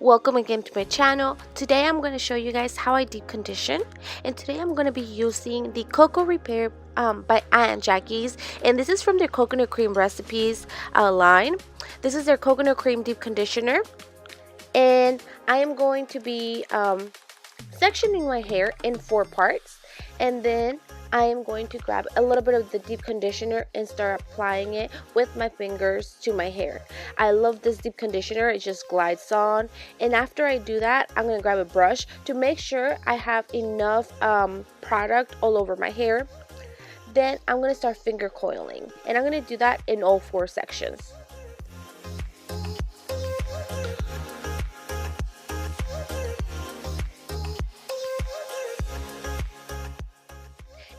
Welcome again to my channel. Today I'm going to show you guys how I deep condition, and today I'm going to be using the Coco Repair by Aunt Jackie's, and this is from their coconut cream recipes line. This is their coconut cream deep conditioner, and I am going to be sectioning my hair in 4 parts, and then I am going to grab a little bit of the deep conditioner and start applying it with my fingers to my hair. I love this deep conditioner. It just glides on, and after I do that, I'm going to grab a brush to make sure I have enough product all over my hair. Then I'm going to start finger coiling, and I'm going to do that in all 4 sections.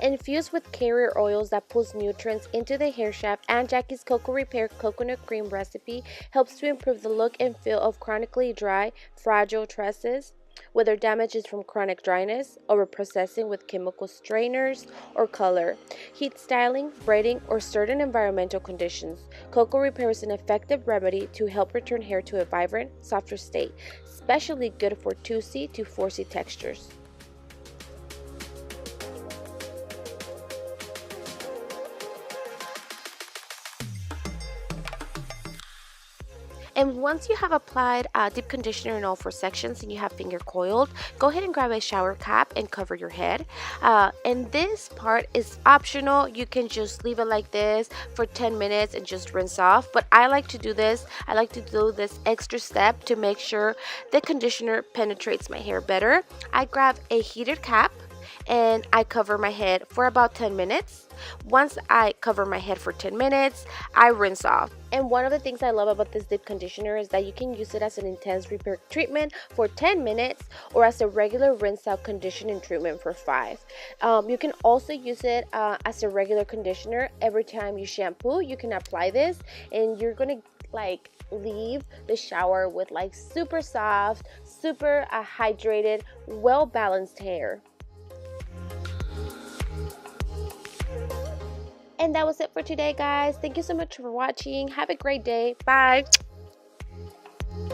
Infused with carrier oils that pulls nutrients into the hair shaft, Aunt Jackie's Coco Repair coconut cream recipe helps to improve the look and feel of chronically dry, fragile tresses, whether damage is from chronic dryness, overprocessing with chemical strainers, or color, heat styling, braiding, or certain environmental conditions. Coco Repair is an effective remedy to help return hair to a vibrant, softer state, especially good for 2C to 4C textures. And once you have applied deep conditioner in all 4 sections and you have finger coiled, go ahead and grab a shower cap and cover your head. And this part is optional. You can just leave it like this for 10 minutes and just rinse off. But I like to do this. I like to do this extra step to make sure the conditioner penetrates my hair better. I grab a heated cap and I cover my head for about 10 minutes. Once I cover my head for 10 minutes, I rinse off. And one of the things I love about this deep conditioner is that you can use it as an intense repair treatment for 10 minutes or as a regular rinse out conditioning treatment for 5. You can also use it as a regular conditioner. Every time you shampoo, you can apply this, and you're gonna leave the shower with super soft, super hydrated, well balanced hair. And that was it for today, guys. Thank you so much for watching. Have a great day. Bye.